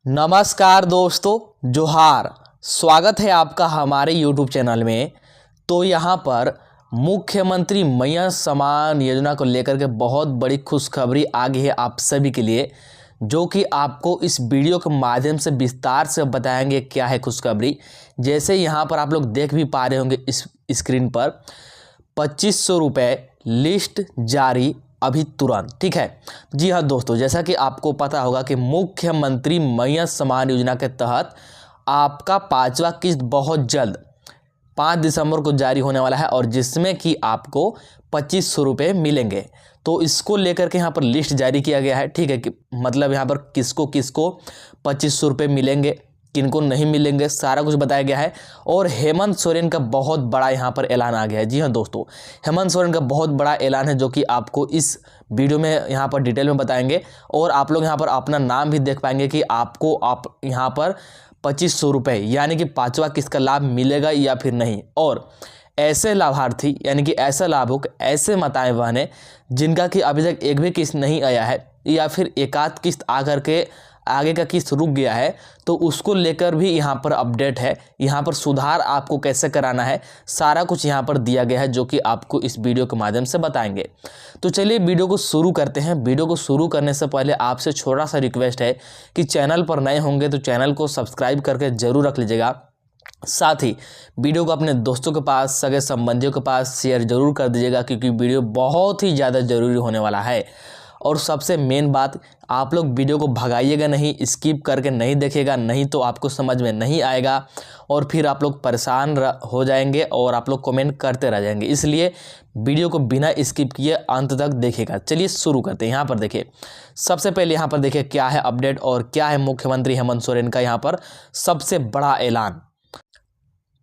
नमस्कार दोस्तों, जोहार। स्वागत है आपका हमारे YouTube चैनल में। तो यहाँ पर मुख्यमंत्री मैया सम्मान योजना को लेकर के बहुत बड़ी खुशखबरी आ गई है आप सभी के लिए, जो कि आपको इस वीडियो के माध्यम से विस्तार से बताएंगे क्या है खुशखबरी। जैसे यहाँ पर आप लोग देख भी पा रहे होंगे इस स्क्रीन पर 2500 रुपये लिस्ट जारी अभी तुरंत। ठीक है जी हाँ दोस्तों, जैसा कि आपको पता होगा कि मुख्यमंत्री मैया सम्मान योजना के तहत आपका 5वां किस्त बहुत जल्द 5 दिसंबर को जारी होने वाला है, और जिसमें कि आपको 2500 रुपये मिलेंगे। तो इसको लेकर के यहाँ पर लिस्ट जारी किया गया है। ठीक है कि मतलब यहाँ पर किसको किसको 2500 रुपये मिलेंगे, किनको नहीं मिलेंगे, सारा कुछ बताया गया है। और हेमंत सोरेन का बहुत बड़ा यहाँ पर ऐलान आ गया है। जी हाँ दोस्तों, हेमंत सोरेन का बहुत बड़ा ऐलान है, जो कि आपको इस वीडियो में यहाँ पर डिटेल में बताएंगे। और आप लोग यहाँ पर अपना नाम भी देख पाएंगे कि आपको यहाँ पर 2500 रुपये यानी कि 5वां किस्त का लाभ मिलेगा या फिर नहीं। और ऐसे लाभार्थी यानी कि ऐसे लाभुक, ऐसे माताएं बहनें जिनका कि अभी तक एक भी किस्त नहीं आया है, या फिर एकाध किस्त आकर के आगे का किस्त रुक गया है, तो उसको लेकर भी यहाँ पर अपडेट है। यहाँ पर सुधार आपको कैसे कराना है, सारा कुछ यहाँ पर दिया गया है, जो कि आपको इस वीडियो के माध्यम से बताएंगे। तो चलिए वीडियो को शुरू करते हैं। वीडियो को शुरू करने से पहले आपसे छोटा सा रिक्वेस्ट है कि चैनल पर नए होंगे तो चैनल को सब्सक्राइब करके जरूर रख लीजिएगा। साथ ही वीडियो को अपने दोस्तों के पास, सगे संबंधियों के पास शेयर जरूर कर दीजिएगा, क्योंकि वीडियो बहुत ही ज़्यादा ज़रूरी होने वाला है। और सबसे मेन बात, आप लोग वीडियो को भगाइएगा नहीं, स्किप करके नहीं देखेगा, नहीं तो आपको समझ में नहीं आएगा और फिर आप लोग परेशान हो जाएंगे और आप लोग कमेंट करते रह जाएंगे। इसलिए वीडियो को बिना स्किप किए अंत तक देखेगा। चलिए शुरू करते हैं। यहाँ पर देखिए, सबसे पहले यहाँ पर देखिए क्या है अपडेट और क्या है मुख्यमंत्री हेमंत सोरेन का यहाँ पर सबसे बड़ा ऐलान।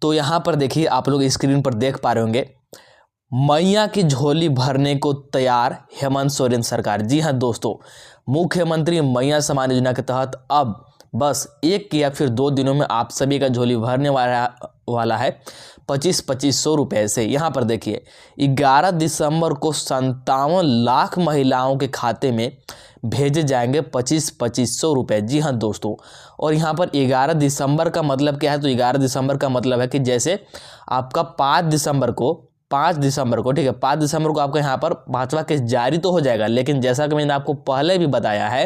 तो यहाँ पर देखिए, आप लोग स्क्रीन पर देख पा रहे होंगे, मैया की झोली भरने को तैयार हेमंत सोरेन सरकार। जी हाँ दोस्तों, मुख्यमंत्री मैया सम्मान योजना के तहत अब बस 1 या फिर 2 दिनों में आप सभी का झोली भरने वाला है 2500 रुपये से। यहाँ पर देखिए, 11 दिसंबर को 57 लाख महिलाओं के खाते में भेजे जाएंगे 2500 रुपये। जी हाँ दोस्तों, और यहाँ पर 11 दिसंबर का मतलब क्या है, तो 11 दिसंबर का मतलब है कि जैसे आपका 5 दिसंबर को ठीक है, 5 दिसंबर को आपका यहाँ पर 5वां किस्त जारी तो हो जाएगा, लेकिन जैसा कि मैंने आपको पहले भी बताया है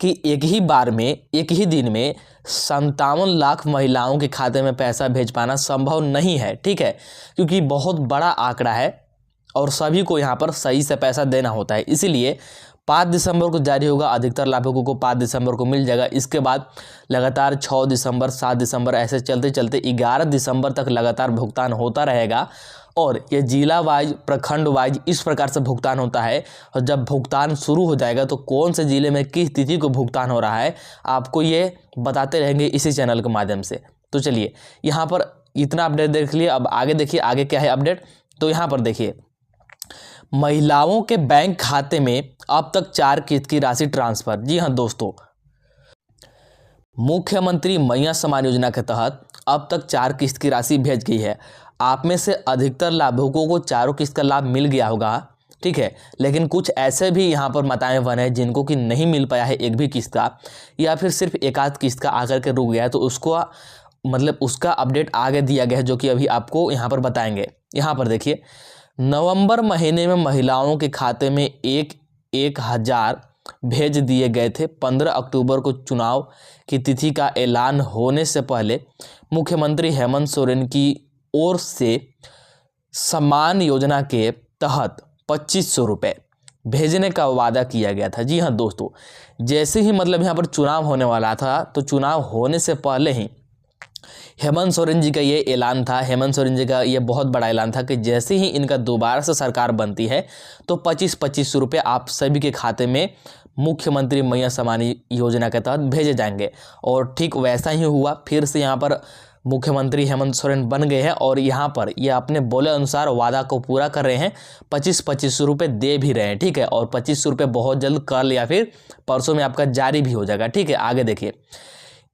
कि एक ही बार में, एक ही दिन में 57 लाख महिलाओं के खाते में पैसा भेज पाना संभव नहीं है। ठीक है, क्योंकि बहुत बड़ा आंकड़ा है और सभी को यहाँ पर सही से पैसा देना होता है। इसीलिए 5 दिसंबर को जारी होगा, अधिकतर लाभुकों को 5 दिसंबर को मिल जाएगा। इसके बाद लगातार 6 दिसंबर, 7 दिसंबर ऐसे चलते चलते 11 दिसंबर तक लगातार भुगतान होता रहेगा। और ये जिला वाइज, प्रखंड वाइज इस प्रकार से भुगतान होता है। और जब भुगतान शुरू हो जाएगा तो कौन से ज़िले में किस तिथि को भुगतान हो रहा है, आपको ये बताते रहेंगे इसी चैनल के माध्यम से। तो चलिए, यहाँ पर इतना अपडेट देख लिए। अब आगे देखिए, आगे क्या है अपडेट। तो यहाँ पर देखिए, महिलाओं के बैंक खाते में अब तक 4 किस्त की राशि ट्रांसफर। जी हाँ दोस्तों, मुख्यमंत्री मैया सम्मान योजना के तहत अब तक 4 किस्त की राशि भेज गई है। आप में से अधिकतर लाभुकों को चारों किस्त का लाभ मिल गया होगा। ठीक है, लेकिन कुछ ऐसे भी यहाँ पर माताएं बहनें हैं जिनको कि नहीं मिल पाया है एक भी किस्त का, या फिर सिर्फ एकाध किस्त का आकर के रुक गया है, तो उसको मतलब उसका अपडेट आगे दिया गया है, जो कि अभी आपको यहाँ पर बताएंगे। यहाँ पर देखिए, नवंबर महीने में महिलाओं के खाते में 1,000 भेज दिए गए थे। 15 अक्टूबर को चुनाव की तिथि का ऐलान होने से पहले मुख्यमंत्री हेमंत सोरेन की ओर से सम्मान योजना के तहत 2500 रुपये भेजने का वादा किया गया था। जी हाँ दोस्तों, जैसे ही मतलब यहाँ पर चुनाव होने वाला था, तो चुनाव होने से पहले ही हेमंत सोरेन जी का ये ऐलान था। हेमंत सोरेन जी का ये बहुत बड़ा ऐलान था कि जैसे ही इनका दोबारा से सरकार बनती है तो 2500 रुपये आप सभी के खाते में मुख्यमंत्री मैया सम्मान योजना के तहत भेजे जाएंगे। और ठीक वैसा ही हुआ, फिर से यहाँ पर मुख्यमंत्री हेमंत सोरेन बन गए हैं और यहाँ पर ये अपने बोले अनुसार वादा को पूरा कर रहे हैं। 2500 रुपये दे भी रहे हैं। ठीक है, और 2500 रुपये बहुत जल्द कल या फिर परसों में आपका जारी भी हो जाएगा। ठीक है, आगे देखिए,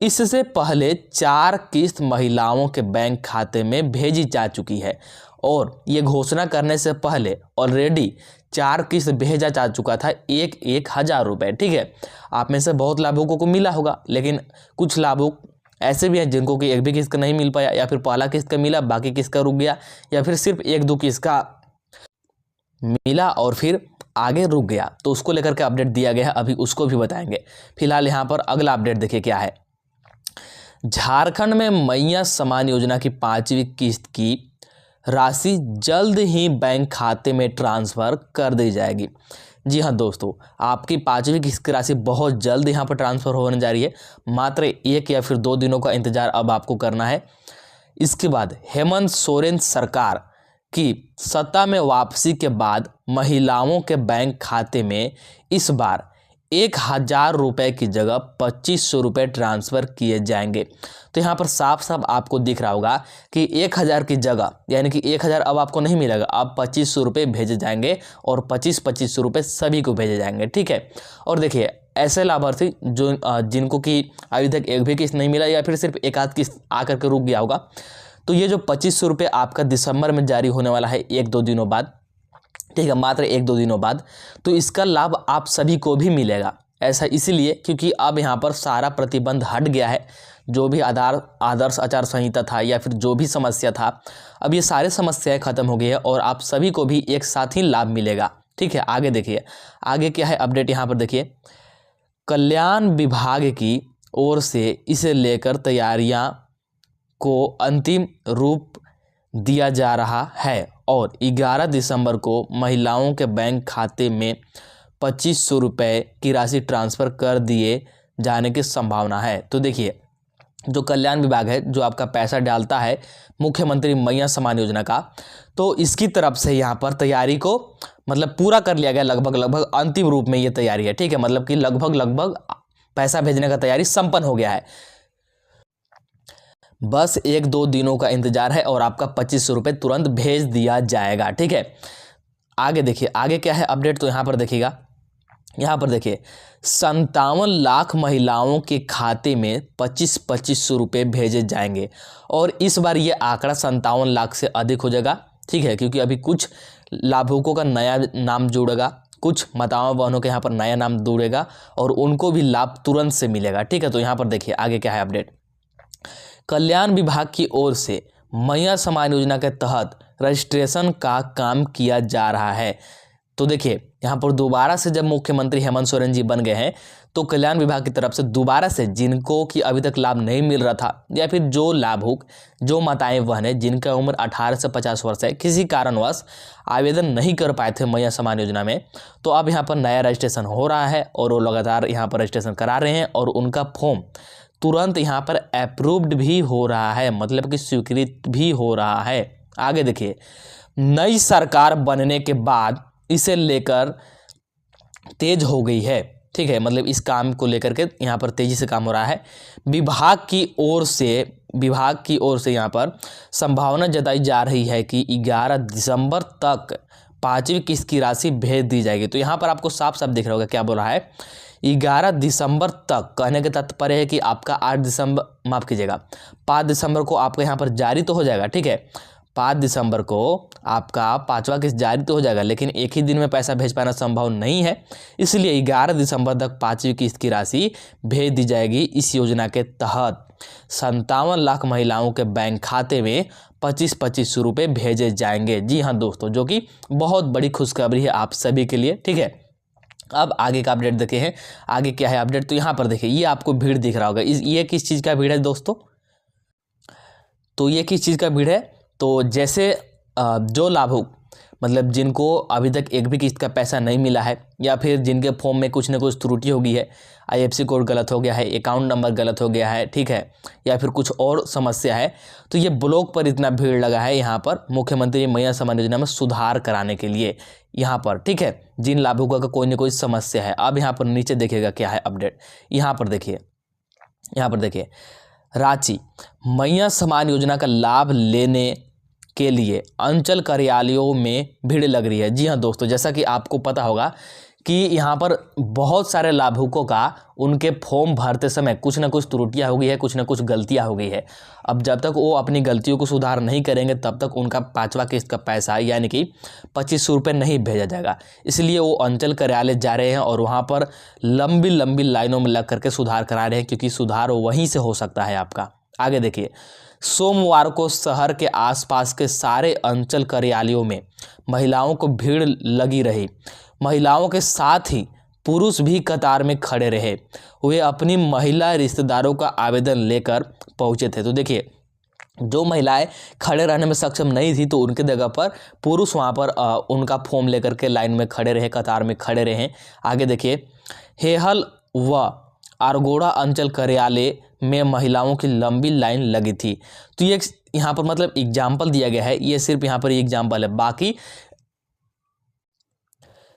इससे पहले 4 किस्त महिलाओं के बैंक खाते में भेजी जा चुकी है, और ये घोषणा करने से पहले ऑलरेडी 4 किस्त भेजा जा चुका था 1,000 रुपये। ठीक है, आप में से बहुत लाभुकों को मिला होगा, लेकिन कुछ लाभुक ऐसे भी हैं जिनको कि एक भी किस्त का नहीं मिल पाया, या फिर पहला किस्त का मिला बाकी किस्त का रुक गया, या फिर सिर्फ 1-2 किस्त का मिला और फिर आगे रुक गया। तो उसको लेकर के अपडेट दिया गया है, अभी उसको भी बताएंगे। फिलहाल यहाँ पर अगला अपडेट देखिए क्या है। झारखंड में मैया समान योजना की 5वीं किस्त की राशि जल्द ही बैंक खाते में ट्रांसफ़र कर दी जाएगी। जी हाँ दोस्तों, आपकी 5वीं किस्त की राशि बहुत जल्द यहाँ पर ट्रांसफ़र होने जा रही है। मात्र 1 या फिर 2 दिनों का इंतज़ार अब आपको करना है। इसके बाद हेमंत सोरेन सरकार की सत्ता में वापसी के बाद महिलाओं के बैंक खाते में इस बार 1,000 रुपये की जगह 2,500 रुपये ट्रांसफ़र किए जाएंगे। तो यहाँ पर साफ साफ आपको दिख रहा होगा कि 1,000 की जगह यानी कि 1,000 अब आपको नहीं मिलेगा, अब 2,500 रुपये भेजे जाएंगे और 2,500 रुपये सभी को भेजे जाएंगे। ठीक है, और देखिए ऐसे लाभार्थी जो जिनको कि अभी तक एक भी किस्त नहीं मिला या फिर सिर्फ एक आध किस्त आकर के रुक गया होगा, तो ये जो 2,500 रुपये आपका दिसंबर में जारी होने वाला है 1-2 दिनों बाद, ठीक है, मात्र 1-2 दिनों बाद, तो इसका लाभ आप सभी को भी मिलेगा। ऐसा इसलिए क्योंकि अब यहाँ पर सारा प्रतिबंध हट गया है। जो भी आदर्श आचार संहिता था या फिर जो भी समस्या था, अब ये सारी समस्याएं खत्म हो गई है और आप सभी को भी एक साथ ही लाभ मिलेगा। ठीक है, आगे देखिए, आगे क्या है अपडेट यहाँ पर देखिए। कल्याण विभाग की ओर से इसे लेकर तैयारियां को अंतिम रूप दिया जा रहा है और 11 दिसंबर को महिलाओं के बैंक खाते में 2,500 रुपये की राशि ट्रांसफ़र कर दिए जाने की संभावना है। तो देखिए, जो कल्याण विभाग है जो आपका पैसा डालता है मुख्यमंत्री मैया समान योजना का, तो इसकी तरफ से यहाँ पर तैयारी को मतलब पूरा कर लिया गया, लगभग अंतिम रूप में ये तैयारी है। ठीक है, मतलब कि लगभग पैसा भेजने का तैयारी संपन्न हो गया है। बस 1-2 दिनों का इंतजार है और आपका 2,500 रुपये तुरंत भेज दिया जाएगा। ठीक है, आगे देखिए, आगे क्या है अपडेट, तो यहाँ पर देखिएगा, यहाँ पर देखिए 57 लाख महिलाओं के खाते में 2,500 रुपये भेजे जाएंगे और इस बार ये आंकड़ा 57 लाख से अधिक हो जाएगा। ठीक है, क्योंकि अभी कुछ लाभुकों का नया नाम जुड़ेगा, कुछ माताओं बहनों के यहाँ पर नया नाम जुड़ेगा और उनको भी लाभ तुरंत से मिलेगा। ठीक है, तो यहाँ पर देखिए आगे क्या है अपडेट। कल्याण विभाग की ओर से मैया समान योजना के तहत रजिस्ट्रेशन का काम किया जा रहा है। तो देखिए यहाँ पर दोबारा से जब मुख्यमंत्री हेमंत सोरेन जी बन गए हैं, तो कल्याण विभाग की तरफ से दोबारा से जिनको कि अभी तक लाभ नहीं मिल रहा था या फिर जो लाभुक, जो माताएं बहनें जिनका उम्र 18 से 50 वर्ष है, किसी कारणवश आवेदन नहीं कर पाए थे मैया समान योजना में, तो अब यहाँ पर नया रजिस्ट्रेशन हो रहा है और वो लगातार यहाँ पर रजिस्ट्रेशन करा रहे हैं और उनका फॉर्म तुरंत यहाँ पर अप्रूव्ड भी हो रहा है, मतलब कि स्वीकृत भी हो रहा है। आगे देखिए, नई सरकार बनने के बाद इसे लेकर तेज हो गई है। ठीक है, मतलब इस काम को लेकर के यहाँ पर तेजी से काम हो रहा है। विभाग की ओर से यहाँ पर संभावना जताई जा रही है कि 11 दिसंबर तक 5वीं किस्त की राशि भेज दी जाएगी। तो यहाँ पर आपको साफ साफ दिख रहा होगा क्या बोल रहा है, 11 दिसंबर तक, कहने का तात्पर्य है कि आपका 5 दिसंबर को आपका यहाँ पर जारी तो हो जाएगा। ठीक है, 5 दिसंबर को आपका 5वां किस्त जारी तो हो जाएगा, लेकिन एक ही दिन में पैसा भेज पाना संभव नहीं है, इसलिए 11 दिसंबर तक 5वीं किस्त की राशि भेज दी जाएगी। इस योजना के तहत 57 लाख महिलाओं के बैंक खाते में 2,500 रुपये भेजे जाएंगे। जी हाँ दोस्तों, जो कि बहुत बड़ी खुशखबरी है आप सभी के लिए। ठीक है, अब आगे का अपडेट देखे हैं, आगे क्या है अपडेट, तो यहाँ पर देखिए ये आपको भीड़ दिख रहा होगा, ये किस चीज़ का भीड़ है दोस्तों, तो ये किस चीज़ का भीड़ है, तो जैसे जो लाभुक मतलब जिनको अभी तक एक भी किस्त का पैसा नहीं मिला है या फिर जिनके फॉर्म में कुछ ना कुछ त्रुटि हो गई है, IFSC कोड गलत हो गया है, अकाउंट नंबर गलत हो गया है, ठीक है, या फिर कुछ और समस्या है, तो ये ब्लॉक पर इतना भीड़ लगा है यहाँ पर मुख्यमंत्री मैया समान योजना में सुधार कराने के लिए यहाँ पर। ठीक है, जिन लाभुकों का कोई ना कोई समस्या है। अब यहाँ पर नीचे देखिएगा क्या है अपडेट, यहाँ पर देखिए रांची मैया समान योजना का लाभ लेने के लिए अंचल कार्यालयों में भीड़ लग रही है। जी हाँ दोस्तों, जैसा कि आपको पता होगा कि यहाँ पर बहुत सारे लाभुकों का उनके फॉर्म भरते समय कुछ ना कुछ त्रुटियां हो गई है, कुछ ना कुछ गलतियां हो गई है। अब जब तक वो अपनी गलतियों को सुधार नहीं करेंगे तब तक उनका 5वां किस्त का पैसा यानी कि 2500 रुपये नहीं भेजा जाएगा। इसलिए वो अंचल कार्यालय जा रहे हैं और वहाँ पर लंबी लंबी लाइनों में लग करके सुधार करा रहे हैं, क्योंकि सुधार वहीं से हो सकता है आपका। आगे देखिए, सोमवार को शहर के आसपास के सारे अंचल कार्यालयों में महिलाओं को भीड़ लगी रही। महिलाओं के साथ ही पुरुष भी कतार में खड़े रहे। वे अपनी महिला रिश्तेदारों का आवेदन लेकर पहुंचे थे। तो देखिए, जो महिलाएं खड़े रहने में सक्षम नहीं थी तो उनके जगह पर पुरुष वहां पर उनका फॉर्म लेकर के लाइन में खड़े रहे, कतार में खड़े रहे। आगे देखिए, हेहल व आरगोड़ा अंचल कार्यालय में महिलाओं की लंबी लाइन लगी थी। तो ये यहाँ पर मतलब एग्जाम्पल दिया गया है, ये सिर्फ यहाँ पर एग्जाम्पल है, बाकी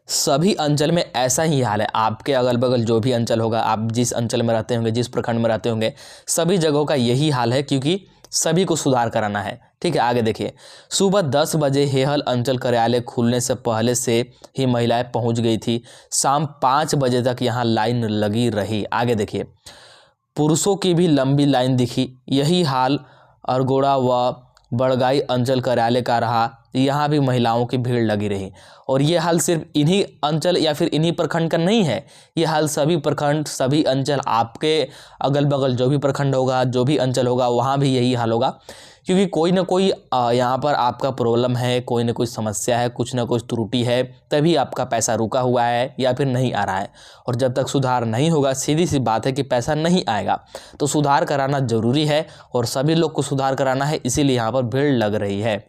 सभी अंचल में ऐसा ही हाल है। आपके अगल बगल जो भी अंचल होगा, आप जिस अंचल में रहते होंगे, जिस प्रखंड में रहते होंगे, सभी जगहों का यही हाल है, क्योंकि सभी को सुधार कराना है। ठीक है, आगे देखिए, सुबह 10 बजे हेहल अंचल कार्यालय खुलने से पहले से ही महिलाएं पहुंच गई थी। शाम 5 बजे तक यहाँ लाइन लगी रही। आगे देखिए, पुरुषों की भी लंबी लाइन दिखी। यही हाल अरगोड़ा व बड़गाई अंचल कार्यालय का रहा। यहाँ भी महिलाओं की भीड़ लगी रही। और ये हाल सिर्फ इन्हीं अंचल या फिर इन्हीं प्रखंड का नहीं है, ये हाल सभी प्रखंड, सभी अंचल, आपके अगल बगल जो भी प्रखंड होगा, जो भी अंचल होगा, वहाँ भी यही हाल होगा, क्योंकि कोई ना कोई यहाँ पर आपका प्रॉब्लम है, कोई ना कोई समस्या है, कुछ ना कुछ त्रुटि है, तभी आपका पैसा रुका हुआ है या फिर नहीं आ रहा है। और जब तक सुधार नहीं होगा, सीधी सी बात है कि पैसा नहीं आएगा। तो सुधार कराना ज़रूरी है और सभी लोग को सुधार कराना है, इसीलिए यहाँ पर भीड़ लग रही है।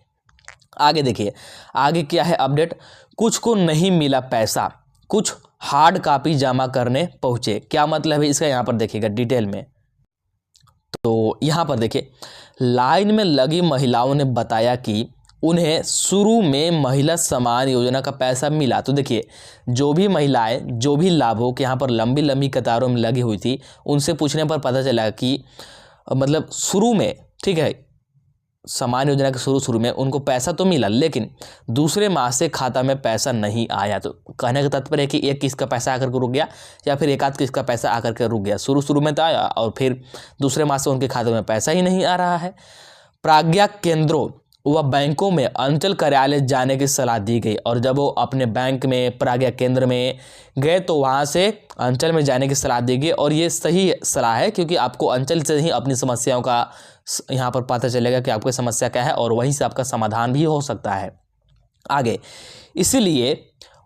आगे देखिए, आगे क्या है अपडेट। कुछ को नहीं मिला पैसा, कुछ हार्ड कॉपी जमा करने पहुँचे। क्या मतलब है इसका, यहाँ पर देखिएगा डिटेल में। तो यहाँ पर देखिए, लाइन में लगी महिलाओं ने बताया कि उन्हें शुरू में महिला सम्मान योजना का पैसा मिला। तो देखिए, जो भी महिलाएं, जो भी लाभुक यहाँ पर लंबी लंबी कतारों में लगी हुई थी, उनसे पूछने पर पता चला कि मतलब शुरू में, ठीक है, सम्मान योजना के शुरू में उनको पैसा तो मिला, लेकिन दूसरे माह से खाता में पैसा नहीं आया। तो कहने का तात्पर्य है कि एक किस्त का पैसा आकर के रुक गया या फिर एक आध किस्त का पैसा आकर के रुक गया। शुरू में तो आया और फिर दूसरे माह से उनके खाते में पैसा ही नहीं आ रहा है। प्राज्ञा केंद्रों व बैंकों में अंचल कार्यालय जाने की सलाह दी गई। और जब वो अपने बैंक में, प्राज्ञा केंद्र में गए तो वहाँ से अंचल में जाने की सलाह दी गई। और ये सही सलाह है, क्योंकि आपको अंचल से ही अपनी समस्याओं का यहाँ पर पता चलेगा कि आपकी समस्या क्या है और वहीं से आपका समाधान भी हो सकता है। आगे, इसलिए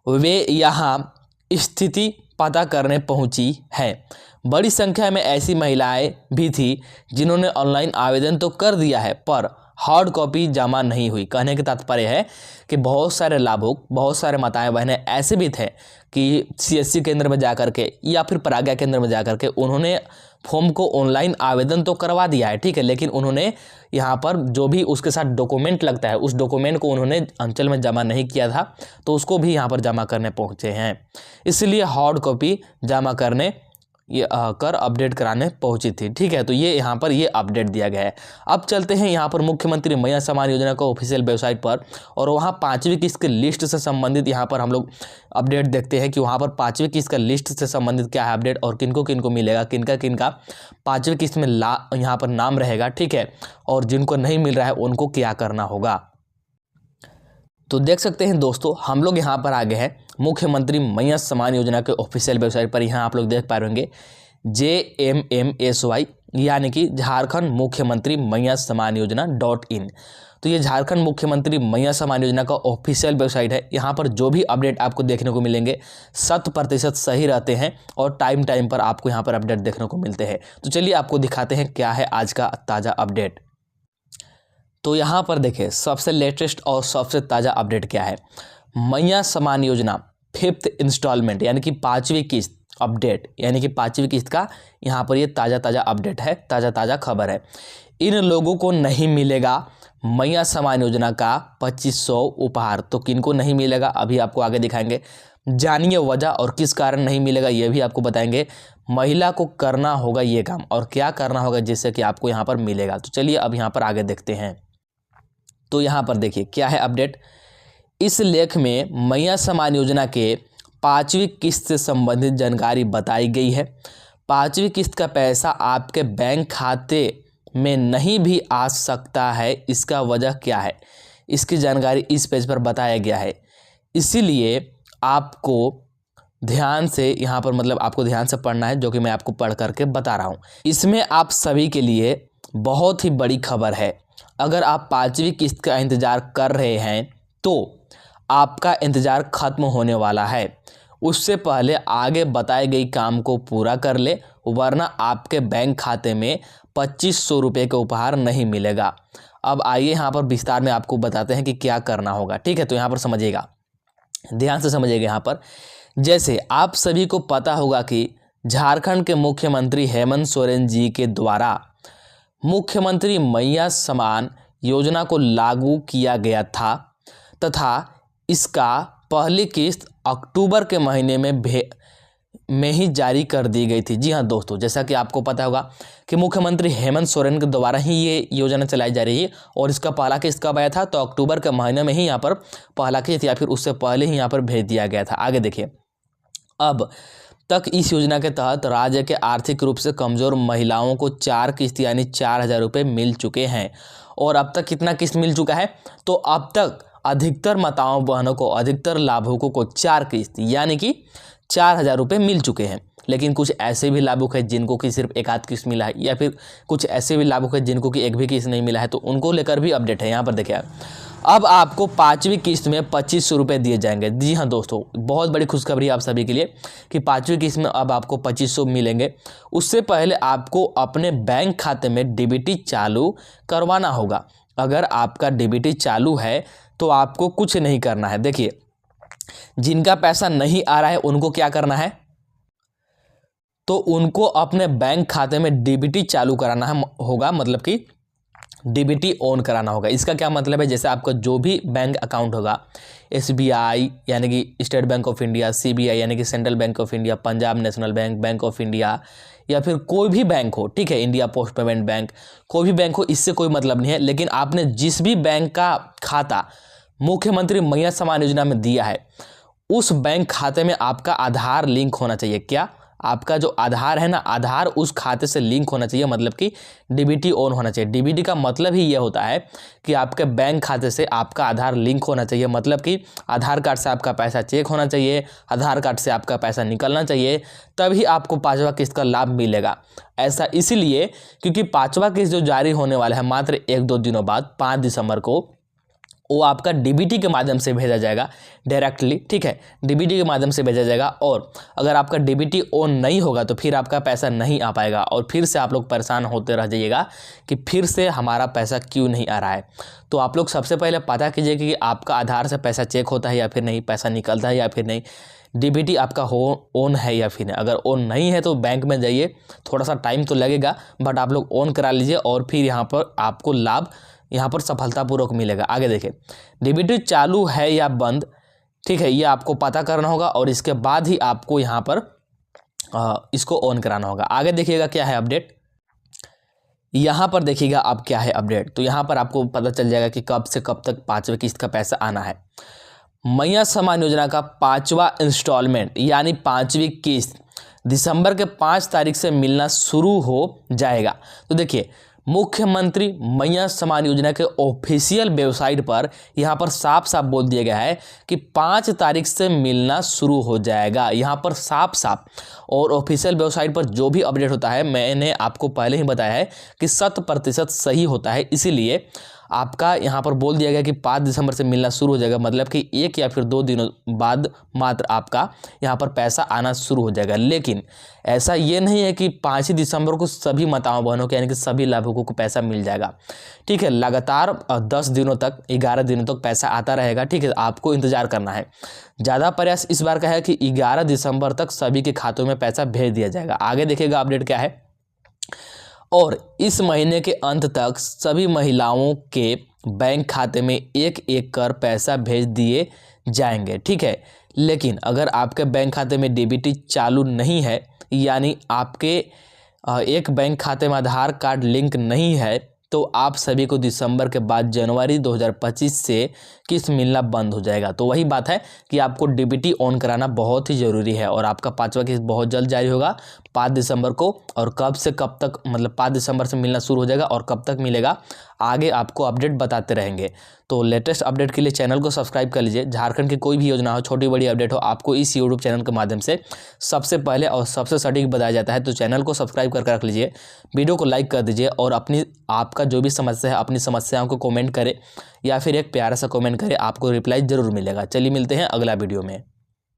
वे यहाँ स्थिति पता करने पहुँची हैं। बड़ी संख्या में ऐसी महिलाएं भी थी जिन्होंने ऑनलाइन आवेदन तो कर दिया है पर हार्ड कॉपी जमा नहीं हुई। कहने के तात्पर्य है कि बहुत सारे लाभुक, बहुत सारे माताएं बहनें ऐसे भी थे कि CSC केंद्र में जाकर के या फिर प्राज्ञा केंद्र में जाकर के उन्होंने फॉर्म को ऑनलाइन आवेदन तो करवा दिया है, ठीक है, लेकिन उन्होंने यहाँ पर जो भी उसके साथ डॉक्यूमेंट लगता है, उस डॉक्यूमेंट को उन्होंने अंचल में जमा नहीं किया था, तो उसको भी यहाँ पर जमा करने पहुँचे हैं। इसलिए हार्ड कॉपी जमा करने ये कर अपडेट कराने पहुंची थी। ठीक है, तो ये यहाँ पर ये अपडेट दिया गया है। अब चलते हैं यहाँ पर मुख्यमंत्री महिला सम्मान योजना का ऑफिशियल वेबसाइट पर, और वहाँ 5वीं किस्त की लिस्ट से संबंधित यहाँ पर हम लोग अपडेट देखते हैं कि वहाँ पर 5वीं किस्त का लिस्ट से संबंधित क्या है अपडेट और किनको किनको मिलेगा, किनका किनका 5वीं किस्त में यहाँ पर नाम रहेगा। ठीक है, और जिनको नहीं मिल रहा है उनको क्या करना होगा। तो देख सकते हैं दोस्तों, हम लोग यहाँ पर आ गए हैं मुख्यमंत्री महिला सम्मान योजना के ऑफिशियल वेबसाइट पर। यहाँ आप लोग देख पा रहे होंगे JMMSY यानी कि झारखंड मुख्यमंत्री महिला सम्मान योजना .in। तो ये झारखंड मुख्यमंत्री महिला सम्मान योजना का ऑफिशियल वेबसाइट है। यहाँ पर जो भी अपडेट आपको देखने को मिलेंगे 100% सही रहते हैं और टाइम पर आपको यहाँ पर अपडेट देखने को मिलते हैं। तो चलिए आपको दिखाते हैं क्या है आज का ताज़ा अपडेट। तो यहाँ पर देखिए, सबसे लेटेस्ट और सबसे ताज़ा अपडेट क्या है। महिला सम्मान योजना 5th इंस्टॉलमेंट यानी कि 5वीं किस्त अपडेट, यानी कि 5वीं किस्त का यहाँ पर ये ताज़ा अपडेट है, ताज़ा खबर है। इन लोगों को नहीं मिलेगा महिला सम्मान योजना का 2500 उपहार। तो किनको नहीं मिलेगा अभी आपको आगे दिखाएंगे। जानिए वजह और किस कारण नहीं मिलेगा ये भी आपको बताएंगे। महिला को करना होगा ये काम और क्या करना होगा जिससे कि आपको यहाँ पर मिलेगा। तो चलिए अब यहाँ पर आगे देखते हैं। तो यहाँ पर देखिए क्या है अपडेट। इस लेख में महिला सम्मान योजना के पाँचवीं किस्त से संबंधित जानकारी बताई गई है। पाँचवीं किस्त का पैसा आपके बैंक खाते में नहीं भी आ सकता है, इसका वजह क्या है, इसकी जानकारी इस पेज पर बताया गया है। इसीलिए आपको ध्यान से यहाँ पर मतलब आपको ध्यान से पढ़ना है, जो कि मैं आपको पढ़ करके बता रहा हूँ। इसमें आप सभी के लिए बहुत ही बड़ी खबर है। अगर आप पाँचवीं किस्त का इंतज़ार कर रहे हैं तो आपका इंतज़ार ख़त्म होने वाला है। उससे पहले आगे बताई गई काम को पूरा कर ले, वरना आपके बैंक खाते में 2500 रुपये का उपहार नहीं मिलेगा। अब आइए यहाँ पर विस्तार में आपको बताते हैं कि क्या करना होगा। ठीक है, तो यहाँ पर समझिएगा, ध्यान से समझिएगा। यहाँ पर जैसे आप सभी को पता होगा कि झारखंड के मुख्यमंत्री हेमंत सोरेन जी के द्वारा मुख्यमंत्री मैया समान योजना को लागू किया गया था तथा इसका पहली किस्त अक्टूबर के महीने में ही जारी कर दी गई थी। जी हाँ दोस्तों, जैसा कि आपको पता होगा कि मुख्यमंत्री हेमंत सोरेन के द्वारा ही ये योजना चलाई जा रही है और इसका पहला किस्त कब आया था, तो अक्टूबर के महीने में ही यहाँ पर पहला किस्त या फिर उससे पहले ही यहाँ पर भेज दिया गया था। आगे देखिए, अब तक इस योजना के तहत राज्य के आर्थिक रूप से कमज़ोर महिलाओं को 4 किस्त यानी 4000 रुपये मिल चुके हैं। और अब तक कितना किस्त मिल चुका है, तो अब तक अधिकतर माताओं बहनों को, अधिकतर लाभुकों को 4 किस्त यानी कि 4000 रुपये मिल चुके हैं। लेकिन कुछ ऐसे भी लाभुक हैं जिनको कि सिर्फ एक आध किस्त मिला है, या फिर कुछ ऐसे भी लाभुक हैं जिनको कि एक भी किस्त नहीं मिला है, तो उनको लेकर भी अपडेट है। यहाँ पर देखिए, अब आपको पाँचवीं किस्त में 2500 रुपये दिए जाएंगे। जी हाँ दोस्तों, बहुत बड़ी खुशखबरी आप सभी के लिए कि पाँचवीं किस्त में अब आपको 2500 मिलेंगे। उससे पहले आपको अपने बैंक खाते में डीबीटी चालू करवाना होगा। अगर आपका डीबीटी चालू है तो आपको कुछ नहीं करना है। देखिए, जिनका पैसा नहीं आ रहा है उनको क्या करना है, तो उनको अपने बैंक खाते में डीबीटी चालू कराना होगा, मतलब कि डीबीटी ऑन कराना होगा। इसका क्या मतलब है, जैसे आपका जो भी बैंक अकाउंट होगा, एसबीआई यानी कि state bank of India, CBI यानी कि central bank of India, Punjab national bank, bank of India, या फिर कोई भी बैंक हो, ठीक है, इंडिया पोस्ट पेमेंट बैंक, कोई भी बैंक हो, इससे कोई मतलब नहीं है। लेकिन आपने जिस भी बैंक का खाता मुख्यमंत्री मैया समान योजना में दिया है, उस बैंक खाते में आपका आधार लिंक होना चाहिए। क्या, आपका जो आधार है ना, आधार उस खाते से लिंक होना चाहिए, मतलब कि डीबीटी ऑन होना चाहिए। डीबीटी का मतलब ही ये होता है कि आपके बैंक खाते से आपका आधार लिंक होना चाहिए, मतलब कि आधार कार्ड से आपका पैसा चेक होना चाहिए, आधार कार्ड से आपका पैसा निकलना चाहिए, तभी आपको पाँचवा किस्त का लाभ मिलेगा। ऐसा इसीलिए क्योंकि पाँचवा किस्त जो जारी होने वाला है मात्र 1-2 दिनों बाद, 5 दिसंबर को, वो आपका डीबीटी के माध्यम से भेजा जाएगा डायरेक्टली। ठीक है, डीबीटी के माध्यम से भेजा जाएगा। और अगर आपका डीबीटी ऑन नहीं होगा तो फिर आपका पैसा नहीं आ पाएगा और फिर से आप लोग परेशान होते रह जाइएगा कि फिर से हमारा पैसा क्यों नहीं आ रहा है। तो आप लोग सबसे पहले पता कीजिए कि आपका आधार से पैसा चेक होता है या फिर नहीं, पैसा निकलता है या फिर नहीं, डीबीटी आपका ऑन है या फिर नहीं। अगर ऑन नहीं है तो बैंक में जाइए, थोड़ा सा टाइम तो लगेगा, बट आप लोग ऑन करा लीजिए और फिर यहाँ पर आपको लाभ यहाँ पर सफलतापूर्वक मिलेगा। आगे देखिए, डीबीटी चालू है या बंद, ठीक है, ये आपको पता करना होगा और इसके बाद ही आपको यहाँ पर इसको ऑन कराना होगा। आगे देखिएगा क्या है अपडेट, यहाँ पर देखिएगा अब क्या है अपडेट। तो यहाँ पर आपको पता चल जाएगा कि कब से कब तक पाँचवें किस्त का पैसा आना है। मैया समान योजना का 5वां इंस्टॉलमेंट यानी 5वीं किस्त दिसंबर के 5 तारीख से मिलना शुरू हो जाएगा। तो देखिए, मुख्यमंत्री मैया समान योजना के ऑफिशियल वेबसाइट पर यहाँ पर साफ साफ बोल दिया गया है कि 5 तारीख से मिलना शुरू हो जाएगा। यहाँ पर साफ साफ, और ऑफिशियल वेबसाइट पर जो भी अपडेट होता है मैंने आपको पहले ही बताया है कि 100% सही होता है। इसीलिए आपका यहाँ पर बोल दिया गया कि 5 दिसंबर से मिलना शुरू हो जाएगा, मतलब कि 1 या फिर 2 दिनों बाद मात्र आपका यहाँ पर पैसा आना शुरू हो जाएगा। लेकिन ऐसा ये नहीं है कि 5 ही दिसंबर को सभी माताओं बहनों को यानी कि सभी लाभुकों को पैसा मिल जाएगा। ठीक है, लगातार 10 दिनों तक, 11 दिनों तक पैसा आता रहेगा। ठीक है, आपको इंतजार करना है। ज़्यादा प्रयास इस बार का है कि 11 दिसंबर तक सभी के खातों में पैसा भेज दिया जाएगा। आगे देखिएगा अपडेट क्या है। और इस महीने के अंत तक सभी महिलाओं के बैंक खाते में एक एक कर पैसा भेज दिए जाएंगे। ठीक है, लेकिन अगर आपके बैंक खाते में डीबीटी चालू नहीं है, यानी आपके एक बैंक खाते में आधार कार्ड लिंक नहीं है, तो आप सभी को दिसंबर के बाद जनवरी 2025 से किस्त मिलना बंद हो जाएगा। तो वही बात है कि आपको डीबीटी ऑन कराना बहुत ही ज़रूरी है और आपका 5वां किस्त बहुत जल्द जारी होगा 5 दिसंबर को। और कब से कब तक, मतलब 5 दिसंबर से मिलना शुरू हो जाएगा और कब तक मिलेगा आगे आपको अपडेट बताते रहेंगे। तो लेटेस्ट अपडेट के लिए चैनल को सब्सक्राइब कर लीजिए। झारखंड की कोई भी योजना हो, छोटी बड़ी अपडेट हो, आपको इस यूट्यूब चैनल के माध्यम से सबसे पहले और सबसे सटीक बताया जाता है। तो चैनल को सब्सक्राइब करके रख लीजिए, वीडियो को लाइक कर दीजिए और आपका जो भी समस्या है अपनी समस्याओं को कमेंट करें या फिर एक प्यारा सा कमेंट करें, आपको रिप्लाई ज़रूर मिलेगा। चलिए मिलते हैं अगला वीडियो में।